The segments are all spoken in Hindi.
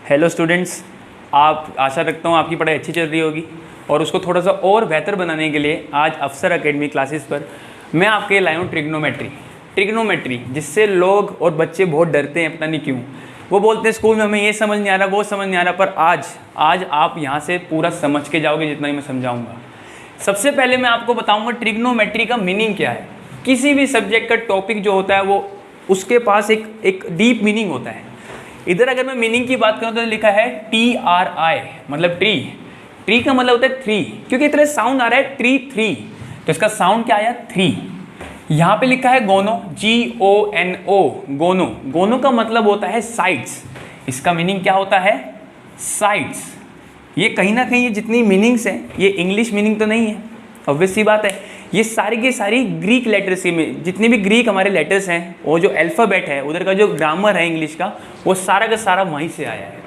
हेलो स्टूडेंट्स, आप आशा रखता हूँ आपकी पढ़ाई अच्छी चल रही होगी और उसको थोड़ा सा और बेहतर बनाने के लिए आज अफसर एकेडमी क्लासेस पर मैं आपके लिए लाया हूँ ट्रिग्नोमेट्री जिससे लोग और बच्चे बहुत डरते हैं, पता नहीं क्यों। वो बोलते हैं स्कूल में हमें ये समझ नहीं आ रहा, वो समझ नहीं आ रहा, पर आज आप यहाँ से पूरा समझ के जाओगे जितना ही मैं समझाऊँगा। सबसे पहले मैं आपको बताऊँगा ट्रिग्नोमेट्री का मीनिंग क्या है। किसी भी सब्जेक्ट का टॉपिक जो होता है वो उसके पास एक डीप मीनिंग होता है। इधर अगर मैं मीनिंग की बात करूँ तो लिखा है TRI, मतलब ट्री का मतलब होता है 3, क्योंकि इतना साउंड आ रहा है ट्री 3, तो इसका साउंड क्या आया 3। यहाँ पे लिखा है गोनो, GONO, गोनो का मतलब होता है साइड्स। इसका मीनिंग क्या होता है साइड्स। ये कहीं ना कहीं ये जितनी मीनिंग्स हैं ये इंग्लिश मीनिंग तो नहीं है, ऑब्वियस सी बात है। ये सारी की सारी ग्रीक लेटर्स में, जितने भी ग्रीक हमारे लेटर्स हैं, वो जो अल्फ़ाबेट है, उधर का जो ग्रामर है इंग्लिश का, वो सारा का सारा वहीं से आया है।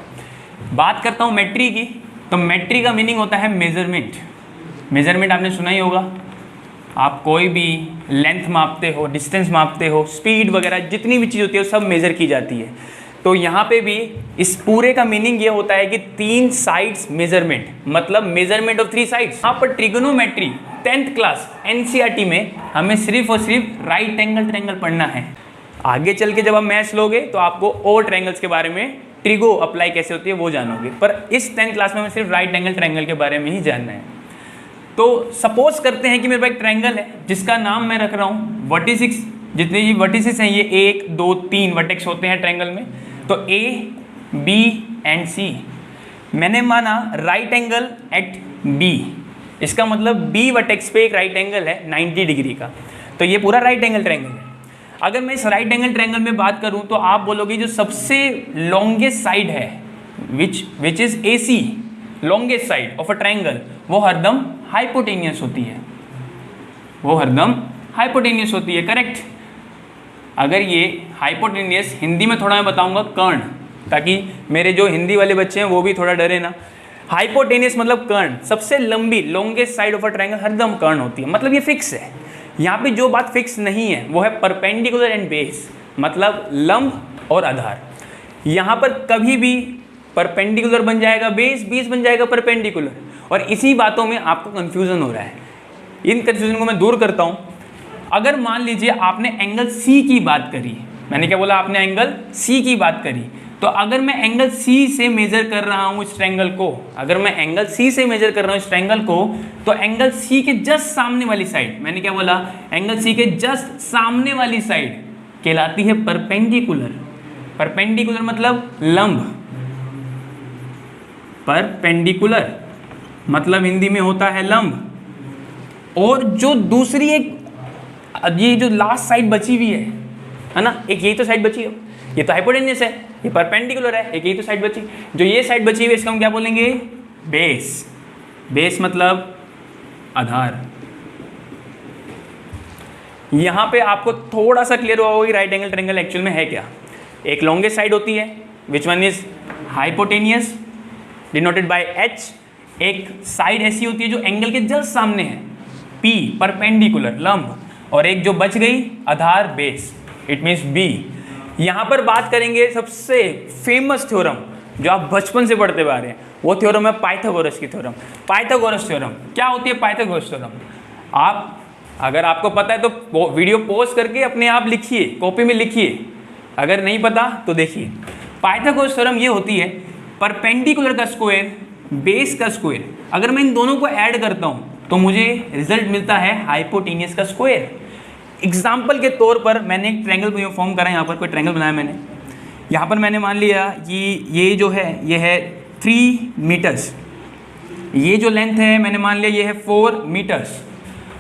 बात करता हूँ मेट्री की, तो मेट्री का मीनिंग होता है मेजरमेंट आपने सुना ही होगा। आप कोई भी लेंथ मापते हो, डिस्टेंस मापते हो, स्पीड वगैरह जितनी भी चीज़ होती है वो सब मेज़र की जाती है। तो यहाँ पे भी इस पूरे का मीनिंग ये होता है कि 3 साइड्स मेजरमेंट, मतलब मेजरमेंट ऑफ 3 साइड्स। यहाँ पर ट्रिग्नोमेट्री 10th क्लास NCERT में हमें सिर्फ और सिर्फ राइट एंगल ट्रायंगल पढ़ना है। आगे चल के जब आप मैथ्स लोगे तो आपको और ट्रायंगल्स के बारे में, ट्रिगो अप्लाई कैसे होती है वो जानोगे, पर इस 10th क्लास में हमें सिर्फ राइट एंगल ट्रायंगल के बारे में ही जानना है। तो सपोज करते हैं कि मेरे पास एक ट्रायंगल है जिसका नाम मैं रख रहा हूँ वर्टिसेस। जितने भी वर्टिसेस हैं ये 1 2 3 वर्टेक्स होते हैं ट्रायंगल में, तो A B एंड C। मैंने माना राइट एंगल एट B, इसका मतलब B वर्टेक्स पे एक राइट एंगल है 90 डिग्री का, तो ये पूरा राइट एंगल ट्रायंगल है। अगर मैं इस राइट एंगल ट्रायंगल में बात करूं तो आप बोलोगे जो सबसे लॉन्गेस्ट साइड है which is AC, longest side of a triangle, वो हरदम हाइपोटेनियस होती है, करेक्ट। अगर ये हाइपोटेनियस, हिंदी में थोड़ा मैं बताऊंगा कर्ण, ताकि मेरे जो हिंदी वाले बच्चे हैं वो भी थोड़ा डरे ना। हाइपोटेनियस मतलब कर्ण, सबसे लंबी longest side of a triangle हरदम कर्ण होती है, मतलब ये फिक्स है। यहाँ पे जो बात फिक्स नहीं है वो है परपेंडिकुलर एंड बेस, मतलब लंब और आधार। यहाँ पर कभी भी परपेंडिकुलर बन जाएगा बेस बन जाएगा परपेंडिकुलर, और इसी बातों में आपको कंफ्यूजन हो रहा है। इन कंफ्यूजन को मैं दूर करता हूँ। अगर मान लीजिए आपने एंगल C की बात करी, मैंने क्या बोला, आपने एंगल C की बात करी, तो अगर मैं एंगल C से मेजर कर रहा हूँ इस ट्रायंगल को, तो एंगल C के जस्ट सामने वाली साइड, मैंने क्या बोला, एंगल C के जस्ट सामने वाली साइड कहलाती है परपेंडिकुलर मतलब लंब, परपेंडिकुलर मतलब हिंदी में होता है लंब। और जो दूसरी एक, ये जो लास्ट साइड बची हुई है ना, एक यही तो साइड बची है, ये तो हाइपोटेनियस है, ये परपेंडिकुलर है, एक यही तो साइड बची, जो ये साइड बची हुई है इसका हम क्या बोलेंगे, बेस मतलब आधार। यहां पे आपको थोड़ा सा क्लियर हुआ होगा कि राइट एंगल ट्रायंगल एक्चुअल में है क्या। एक लॉन्गेस्ट साइड होती है which one is hypotenuse denoted by H, एक साइड ऐसी होती है जो एंगल के जस्ट सामने है P, परपेंडिकुलर लंब, और एक जो बच गई आधार बेस, इट मीन्स B। यहाँ पर बात करेंगे सबसे फेमस थ्योरम जो आप बचपन से पढ़ते आ रहे हैं, वो थ्योरम है पाइथागोरस की थ्योरम। पाइथागोरस थ्योरम क्या होती है? पाइथागोरस थ्योरम आप, अगर आपको पता है तो वीडियो पॉज करके अपने आप लिखिए, कॉपी में लिखिए, अगर नहीं पता तो देखिए। पाइथागोरस थ्योरम ये होती है परपेंडिकुलर का स्क्वायर बेस का स्क्वायर, अगर मैं इन दोनों को ऐड करता हूँ तो मुझे रिजल्ट मिलता है हाइपोटेनियस का स्क्वायर। एग्जाम्पल के तौर पर मैंने एक ट्रायंगल फॉर्म करा, यहाँ पर कोई ट्रायंगल बनाया मैंने, यहाँ पर मैंने मान लिया कि ये जो है ये है 3 मीटर्स, ये जो लेंथ है मैंने मान लिया ये है 4 मीटर्स,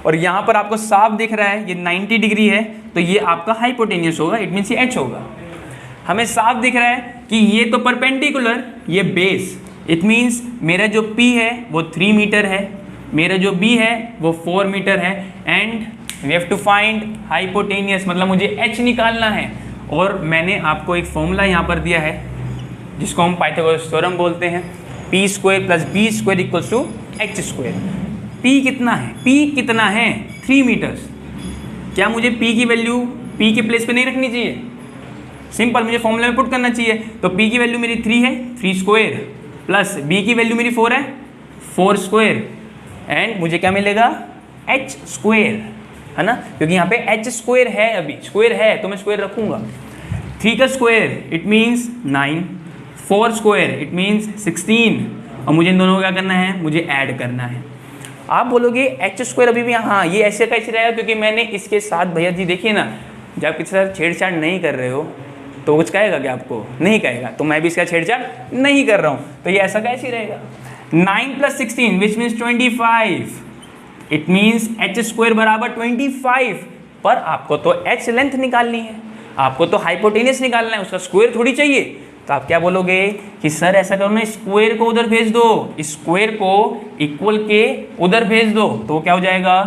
और यहाँ पर आपको साफ दिख रहा है ये 90 डिग्री है, तो ये आपका हाइपोटेनियस होगा, इट मीन्स ये H होगा। हमें साफ दिख रहा है कि ये तो परपेंडिकुलर, ये बेस, इट मीन्स मेरा जो P है वो 3 मीटर है, मेरा जो B है वो 4 मीटर है, and we have to find hypotenuse, मतलब मुझे H निकालना है। और मैंने आपको एक फॉर्मूला यहाँ पर दिया है जिसको हम पाइथागोरस थ्योरम बोलते हैं, P² + B² = H²। P कितना है? P कितना है? 3 मीटर्स। क्या मुझे P की वैल्यू P के प्लेस पे नहीं रखनी चाहिए? सिंपल, मुझे फॉर्मूला में पुट करना चाहिए। तो p की वैल्यू मेरी 3 है, 3 स्क्वायर, प्लस b की वैल्यू मेरी 4 है, 4 स्क्वायर, एंड मुझे क्या मिलेगा, h स्क्वायर, है ना, क्योंकि यहाँ पे h स्क्वायर है, अभी स्क्वायर है तो मैं स्क्वायर रखूंगा। 3 का square it means 9, 4 square it means 16, और मुझे इन दोनों को क्या करना है, मुझे ऐड करना है। आप बोलोगे h स्क्वायर अभी भी, हाँ ये ऐसे कैसे रहेगा, क्योंकि मैंने इसके साथ, भैया जी देखिए ना, जब किसी साथ छेड़छाड़ नहीं कर रहे हो तो कुछ कहेगा क्या आपको, नहीं कहेगा, तो मैं भी इसका छेड़छाड़ नहीं कर रहा हूँ, तो ये ऐसा कैसे रहेगा। 9 + 16 which means 25, it means h square बराबर 25, पर आपको तो h लेंथ निकालनी है, आपको तो हाइपोटेनस निकालना है, उसका स्क्वायर थोड़ी चाहिए। तो आप क्या बोलोगे कि सर ऐसा करो ना, स्क्वायर को उधर भेज दो, स्क्वायर को इक्वल के उधर भेज दो, तो क्या हो जाएगा,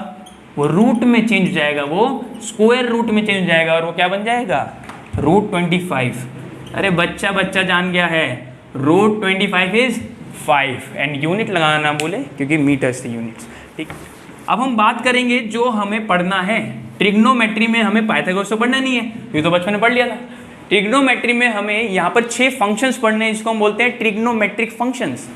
वो रूट में चेंज हो जाएगा, वो स्क्वायर रूट में चेंज हो जाएगा, और वो क्या बन जाएगा, √25। अरे बच्चा जान गया है, √25 इज 5, एंड यूनिट लगाना ना बोले क्योंकि मीटर्स से यूनिट्स, ठीक। अब हम बात करेंगे जो हमें पढ़ना है ट्रिग्नोमेट्री में, हमें पाइथागोरस तो पढ़ना नहीं है, ये तो बचपन में पढ़ लिया था। ट्रिग्नोमेट्री में हमें यहाँ पर 6 फंक्शंस पढ़ने हैं, जिसको हम बोलते हैं ट्रिग्नोमेट्रिक फंक्शंस।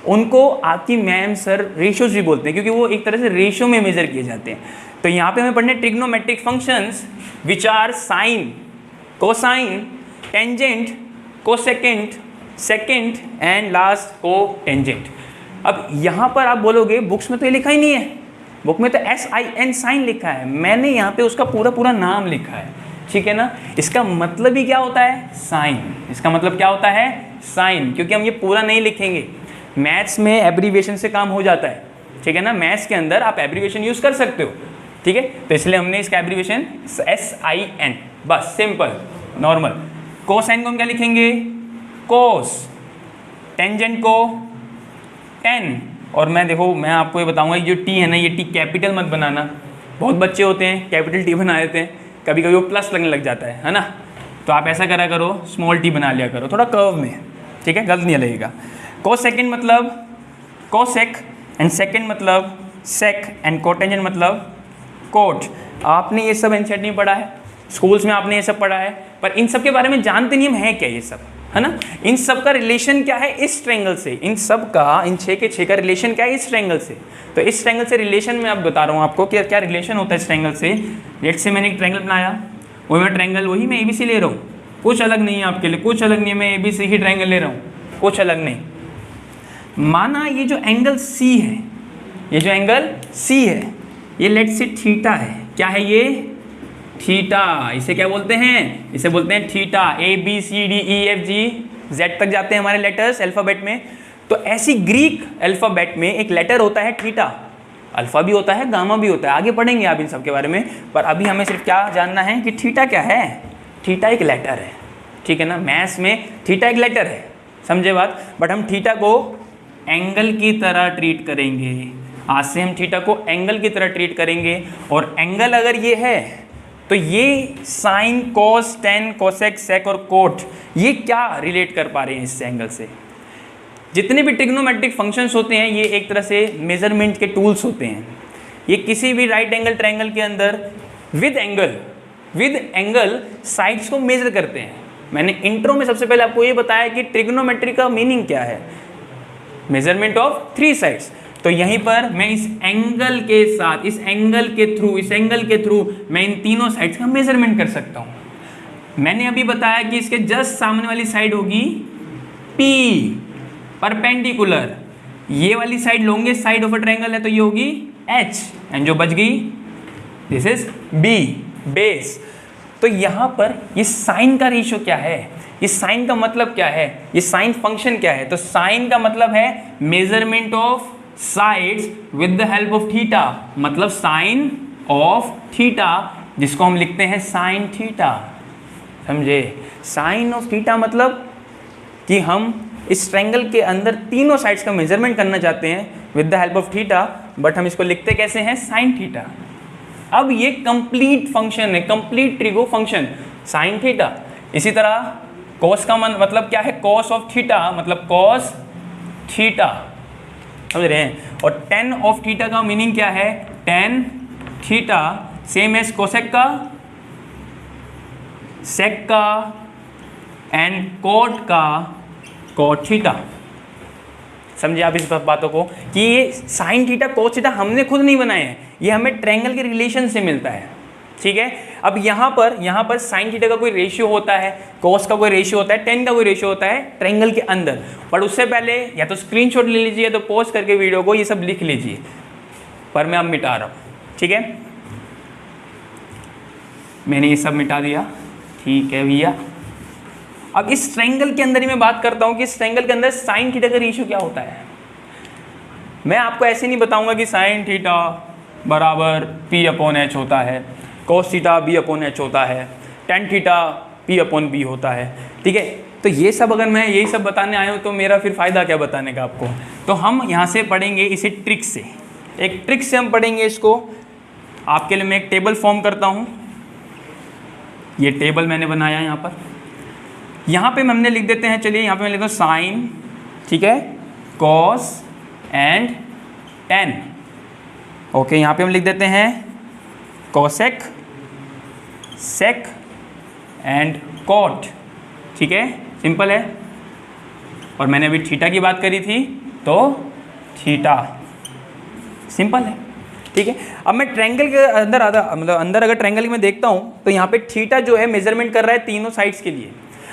उनको आपकी मैम सर रेशियोज भी बोलते हैं, क्योंकि वो एक तरह से रेशियो में मेजर किए जाते हैं। तो यहाँ पे हमें पढ़ने trigonometric functions which are sine, cosine, tangent, cosecant, secant and last cotangent. अब यहाँ पर आप बोलोगे बुक्स में तो ये लिखा ही नहीं है, बुक में तो SIN साइन लिखा है, मैंने यहाँ पे उसका पूरा नाम लिखा है, ठीक है ना। इसका मतलब ही क्या होता है, साइन, इसका मतलब क्या होता है, साइन, क्योंकि हम ये पूरा नहीं लिखेंगे, मैथ्स में एब्रीविएशन से काम हो जाता है, ठीक है ना, मैथ्स के अंदर आप एब्रीविएशन यूज़ कर सकते हो, ठीक है। तो इसलिए हमने इसका एब्रीविएशन SIN, बस सिंपल नॉर्मल। कोसाइन को हम क्या लिखेंगे, कोस, टेंजेंट को टेन, और मैं देखो मैं आपको ये बताऊंगा ये जो टी है ना, ये टी कैपिटल मत बनाना, बहुत बच्चे होते हैं कैपिटल टी बना देते हैं, कभी कभी वो प्लस लगने लग जाता है ना, तो आप ऐसा करा करो, स्मॉल टी बना लिया करो थोड़ा कर्व में, ठीक है, गलत नहीं लगेगा। कोसेकेंड मतलब कोसेक, एंड सेकेंड मतलब सेक, एंड कोटेंजेंट मतलब कोट। आपने ये सब एनसीईआरटी में पढ़ा है, स्कूल्स में आपने ये सब पढ़ा है, पर इन सब के बारे में जानते नहीं हम है क्या ये सब, है ना। इन सब का रिलेशन क्या है इस ट्रायंगल से, इन सब का, इन 6 के 6 का रिलेशन क्या है इस ट्रायंगल से। तो इस ट्रायंगल से रिलेशन में अब बता रहा हूँ आपको कि क्या रिलेशन होता है इस ट्रायंगल से। लेट से मैंने एक ट्रायंगल बनाया, वही मैं ट्रायंगल, वही मैं ABC ले रहा हूँ, कुछ अलग नहीं है आपके लिए, कुछ अलग नहीं है, मैं ABC ही ट्रायंगल ले रहा हूँ, कुछ अलग नहीं। माना ये जो एंगल C है, ये जो एंगल C है, ये लेट से थीटा है, क्या है ये, थीटा, इसे क्या बोलते हैं, इसे बोलते हैं थीटा। ABCDEFG Z तक जाते हैं हमारे लेटर्स अल्फ़ाबेट में। तो ऐसी ग्रीक अल्फ़ाबेट में एक लेटर होता है थीटा, अल्फ़ा भी होता है, गामा भी होता है, आगे पढ़ेंगे आप इन सब के बारे में, पर अभी हमें सिर्फ क्या जानना है कि थीटा क्या है, थीटा एक लेटर है, ठीक है ना। मैथ्स में थीटा एक लेटर है, समझे बात। बट हम थीटा को एंगल की तरह ट्रीट करेंगे, आज से हम थीटा को एंगल की तरह ट्रीट करेंगे, और एंगल अगर ये है तो ये साइन, कोस, टेन, कोसेक, सेक और कोट, ये क्या रिलेट कर पा रहे हैं इस एंगल से। जितने भी ट्रिग्नोमेट्रिक फंक्शंस होते हैं ये एक तरह से मेजरमेंट के टूल्स होते हैं। ये किसी भी राइट एंगल ट्रायंगल के अंदर विद एंगल साइड्स को मेजर करते हैं। मैंने इंट्रो में सबसे पहले आपको ये बताया कि ट्रिग्नोमेट्री का मीनिंग क्या है, मेजरमेंट ऑफ 3 साइड्स। तो यहीं पर मैं इस एंगल के साथ, इस एंगल के थ्रू मैं इन तीनों साइड्स का मेजरमेंट कर सकता हूँ। मैंने अभी बताया कि इसके जस्ट सामने वाली साइड होगी P, परपेंडिकुलर, ये वाली side longest side of a triangle है तो ये होगी H, एंड जो बच गई दिस इज B, बेस। तो यहाँ पर ये साइन का रेशियो क्या है, ये साइन का मतलब क्या है, ये साइन फंक्शन क्या है। तो साइन का मतलब है measurement of sides with the help of theta, मतलब साइन ऑफ थीटा, जिसको हम लिखते हैं साइन थीटा, समझे। साइन ऑफ थीटा मतलब कि हम इस ट्रायंगल के अंदर तीनों साइड्स का मेजरमेंट करना चाहते हैं with the help of theta, but हम इसको लिखते कैसे हैं, साइन थीटा। अब ये कंप्लीट फंक्शन है, complete trigo function sine theta. इसी तरह कॉस का मतलब क्या है, कॉस ऑफ थीटा मतलब कॉस थीटा, समझ रहे हैं। और टेन ऑफ थीटा का मीनिंग क्या है, tan theta, same as cosec का, सेक का, एंड कॉट का कॉट थीटा। समझे आप इस बातों को कि ये साइन थीटा कोस थीटा हमने खुद नहीं बनाए हैं, ये हमें ट्रायंगल के रिलेशन से मिलता है। ठीक है, अब यहाँ पर साइन थीटा का कोई रेशियो होता है, कोस का कोई रेशियो होता है, टेन का कोई रेशियो होता है ट्रायंगल के अंदर। बट उससे पहले या तो स्क्रीनशॉट ले लीजिए, तो पॉज करके वीडियो को ये सब लिख लीजिए, पर मैं अब मिटा रहा हूँ। ठीक है, मैंने ये सब मिटा दिया। ठीक है भैया, अब इस ट्रायंगल के अंदर ही मैं बात करता हूँ कि इस ट्रायंगल के अंदर साइन थीटा का रेशियो क्या होता है। मैं आपको ऐसे नहीं बताऊंगा कि साइन थीटा बराबर P/H होता है, कोस थीटा B/H होता है, टेन थीटा P/B होता है। ठीक है, तो ये सब अगर मैं यही सब बताने आया हूँ तो मेरा फिर फ़ायदा क्या बताने का आपको। तो हम यहाँ से पढ़ेंगे इसे ट्रिक से, एक ट्रिक से हम पढ़ेंगे इसको। आपके लिए मैं एक टेबल फॉर्म करता हूँ, ये टेबल मैंने बनाया है यहाँ पर। यहाँ पे हमने लिख देते हैं, चलिए यहाँ पे मैं लिखता हूँ साइन, ठीक है, कॉस एंड टेन। ओके, यहाँ पे हम लिख देते हैं कोसेक, सेक एंड कॉट। ठीक है, सिंपल है। और मैंने अभी थीटा की बात करी थी, तो थीटा, सिंपल है। ठीक है, अब मैं ट्रायंगल के अंदर मतलब अंदर अगर ट्रायंगल में देखता हूँ तो यहाँ पे थीटा जो है मेजरमेंट कर रहा है तीनों साइड्स के लिए।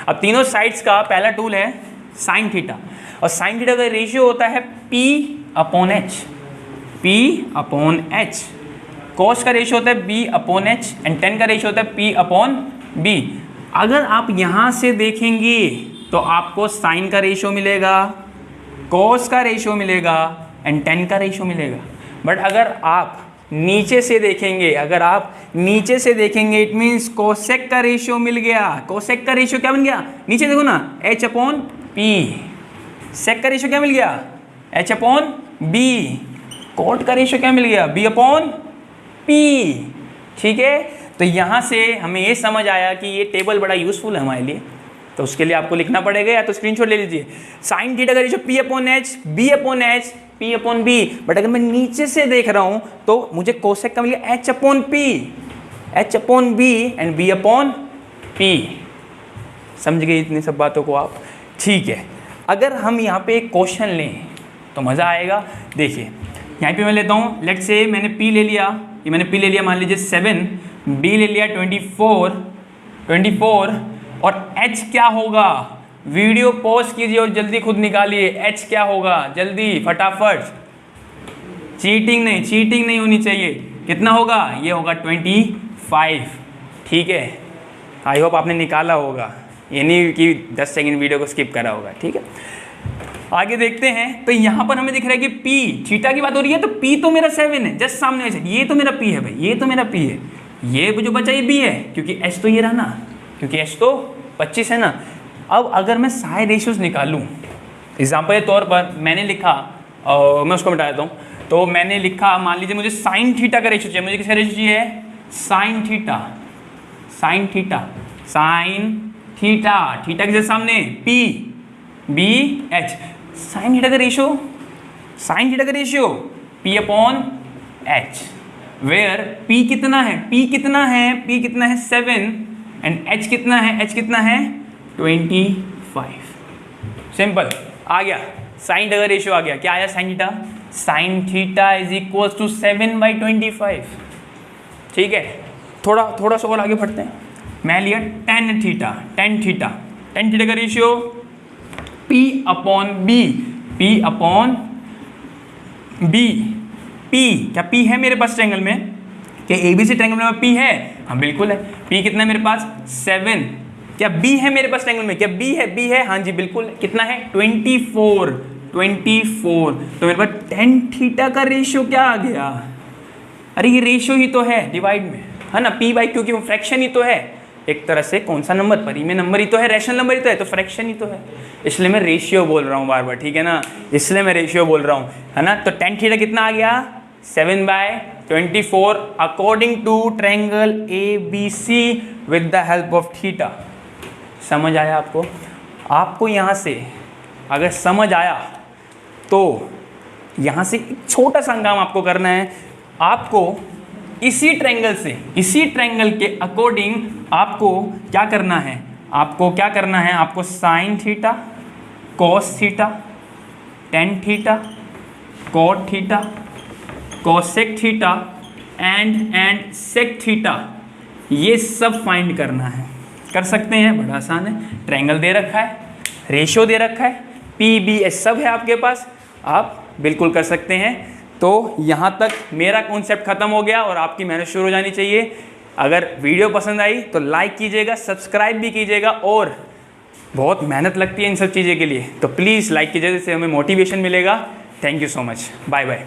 अब तीनों साइड्स का पहला टूल है साइन थीटा, और साइन थीटा का रेशियो होता है P/H, P/H। कॉस का रेशियो होता है B/H एंड टेन का रेशियो होता है P/B। अगर आप यहाँ से देखेंगे तो आपको साइन का रेशियो मिलेगा, कॉस का रेशियो मिलेगा एंड टेन का रेशियो मिलेगा। बट अगर आप नीचे से देखेंगे, इट मीन्स कोसेक का रेशियो मिल गया। कोसेक का रेशियो क्या बन गया, नीचे देखो ना, H/P। सेक का रेशियो क्या मिल गया, H/B। कॉट का रेशियो क्या मिल गया, B/P। ठीक है, तो यहाँ से हमें ये समझ आया कि ये टेबल बड़ा यूजफुल है हमारे लिए। तो उसके लिए आपको लिखना पड़ेगा, या तो स्क्रीनशॉट ले लीजिए। साइन थीटा का ratio P/H, B/H, P/B। But अगर मैं नीचे से देख रहा हूँ तो मुझे कोसेक का मिल गया H/P एंड B/P। समझ गए इतनी सब बातों को आप। ठीक है, अगर हम यहाँ पे एक क्वेश्चन लें तो मज़ा आएगा। देखिए यहाँ पे मैं लेता हूँ, लेट्स से मैंने P ले लिया, ये मैंने P ले लिया मान लीजिए 7, B ले लिया 24 और H क्या होगा, वीडियो पॉज कीजिए और जल्दी खुद निकालिए। H क्या होगा, जल्दी फटाफट, चीटिंग नहीं होनी चाहिए। कितना होगा, ये होगा 25। ठीक है, आई होप आपने निकाला होगा, ये नहीं कि 10 सेकंड वीडियो को स्किप करा होगा। ठीक है, आगे देखते हैं। तो यहाँ पर हमें दिख रहा है कि P, थीटा की बात हो रही है, तो P तो मेरा 7 है, जस्ट सामने से। ये तो मेरा P है भाई, ये तो मेरा P है। ये जो बचा ये B है, क्योंकि H तो ये रहा ना, क्योंकि H तो 25 है ना। अब अगर मैं सारे रेशियोज निकालूं, एग्जाम्पल के तौर पर मैंने लिखा, और मैं उसको मिटा देता हूँ। तो मैंने लिखा, मान लीजिए मुझे साइन थीटा का रेशियो चाहिए, मुझे किसका रेशियो चाहिए, साइन थीटा के सामने P/H। साइन थीटा का रेशियो P/H, वेयर P कितना है 7 एंड H कितना है 25। सिंपल, आ गया साइन थीटा का रेशियो आ गया। क्या आया sine theta is equal to 7/25। ठीक है, थोड़ा सा और आगे बढ़ते हैं। मैं लिया टेन थीटा का रेशियो P/B। P क्या P है मेरे पास ट्रायंगल में, क्या ABC ट्रायंगल में P है, हाँ बिल्कुल है। P कितना है मेरे पास 7। क्या B है मेरे पास ट्रायंगल में, क्या B है, हाँ जी बिल्कुल। कितना है 24। तो मेरे पास टेन थीटा का रेशियो क्या आ गया, अरे ये रेशियो ही तो है डिवाइड में, है ना, P/, क्योंकि वो फ्रैक्शन ही तो है एक तरह से। कौन सा नंबर, परी में नंबर ही तो है, रैशनल नंबर ही तो है, तो फ्रैक्शन ही तो है, इसलिए मैं रेशियो बोल रहा हूँ बार, ठीक है ना, इसलिए मैं रेशियो बोल रहा हूँ, है ना। तो टेन थीटा कितना आ गया 7/24 according to triangle ABC with the help of theta. समझ आया आपको यहाँ से अगर समझ आया तो यहाँ से एक छोटा सा काम आपको करना है। आपको इसी ट्रायंगल के अकॉर्डिंग आपको क्या करना है, आपको क्या करना है, आपको sine theta, cos theta, tan theta, cot theta, cosec theta and sec theta, ये सब फाइंड करना है। कर सकते हैं, बड़ा आसान है। ट्रायंगल दे रखा है, रेशियो दे रखा है, पी बी एस सब है आपके पास, आप बिल्कुल कर सकते हैं। तो यहाँ तक मेरा कॉन्सेप्ट खत्म हो गया और आपकी मेहनत शुरू हो जानी चाहिए। अगर वीडियो पसंद आई तो लाइक कीजिएगा, सब्सक्राइब भी कीजिएगा, और बहुत मेहनत लगती है इन सब चीज़ें के लिए, तो प्लीज़ लाइक कीजिए, जिससे हमें मोटिवेशन मिलेगा। Thank you so much, bye bye.